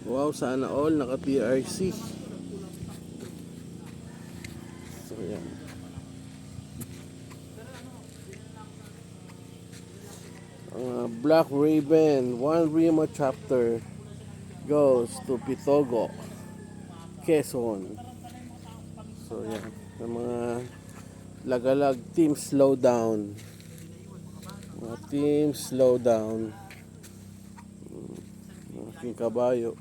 Wow, sana all naka PRC. So yan. Black Raven, One Remo chapter goes to Pitogo, Quezon. So yan, yung mga lagalag team slowdown. Mga team slowdown. Aking kabayo.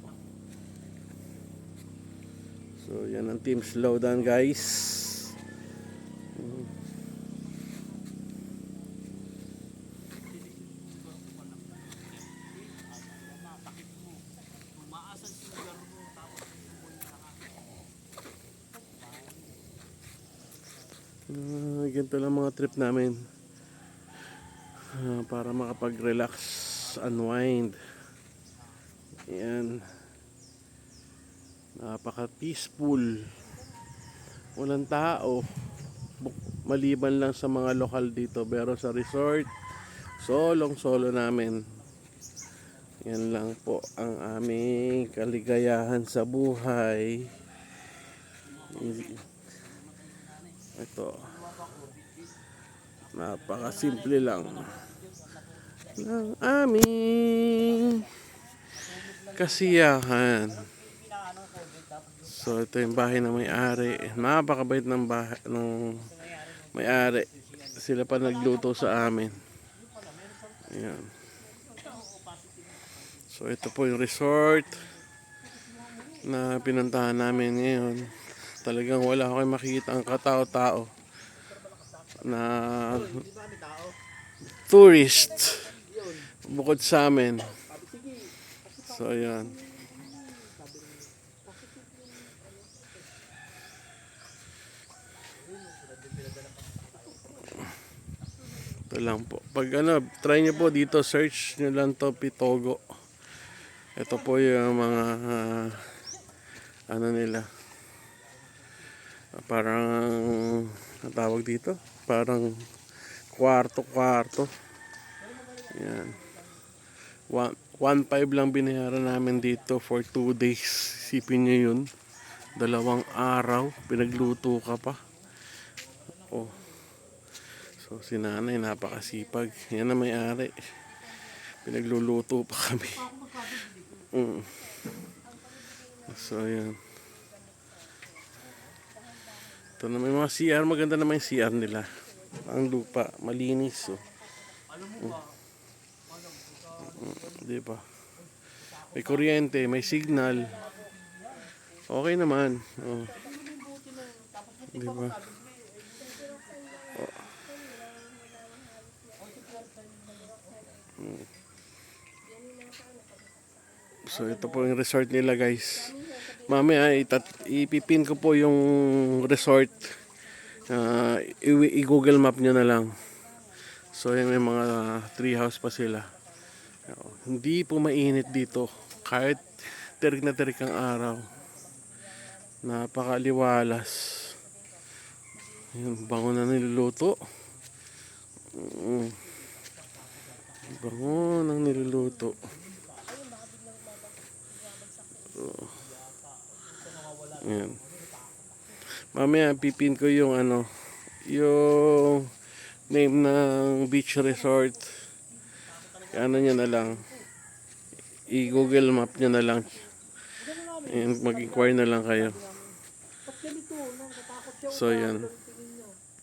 So yan ang team slowdown, guys. Ganito lang mga trip namin, para makapag-relax, unwind. Ayan, napaka-peaceful, walang tao maliban lang sa mga lokal dito, pero sa resort solo namin. Yan lang po ang aming kaligayahan sa buhay. Ito, napaka-simple lang ng aming kasiyahan. So ito yung bahay ng may-ari. Napakabait ng bahay ng may-ari. Sila pa nagluto sa amin. Ayan. So ito po yung resort na pinuntahan namin ngayon. Talagang wala ako makikita ang katao-tao na tourist bukod sa amin. So ayan. Ito lang po. Pag try nyo po dito, search nyo lang to, Pitogo. Ito po yung mga nila. Parang tawag dito, parang kwarto. Yan. 1.5 lang binayaran namin dito for 2 days. Sipin nyo yun. 2 araw. Pinagluto ka pa. Oh. So si nanay napakasipag. Yan na may-ari. Pinagluluto pa kami. So yan. Ito na may mga CR. Maganda naman yung CR nila. Ang lupa. Malinis. Oh. Diba? May kuryente. May signal. Okay naman. Oh. Diba? So ito po yung resort nila, guys. Mamaya ipipin ko po yung resort. I-Google map nyo na lang. So yan, may mga tree house pa sila. Hindi po mainit dito. Kahit tirik na tirik ang araw. Napakaliwalas. Yung bango na niluluto. Bango ng niluluto. Ayan. Mamaya pipin ko yung yung name ng beach resort. Ano nyo na lang, i-Google map nyo na lang. And mag-inquire na lang kayo. So yan.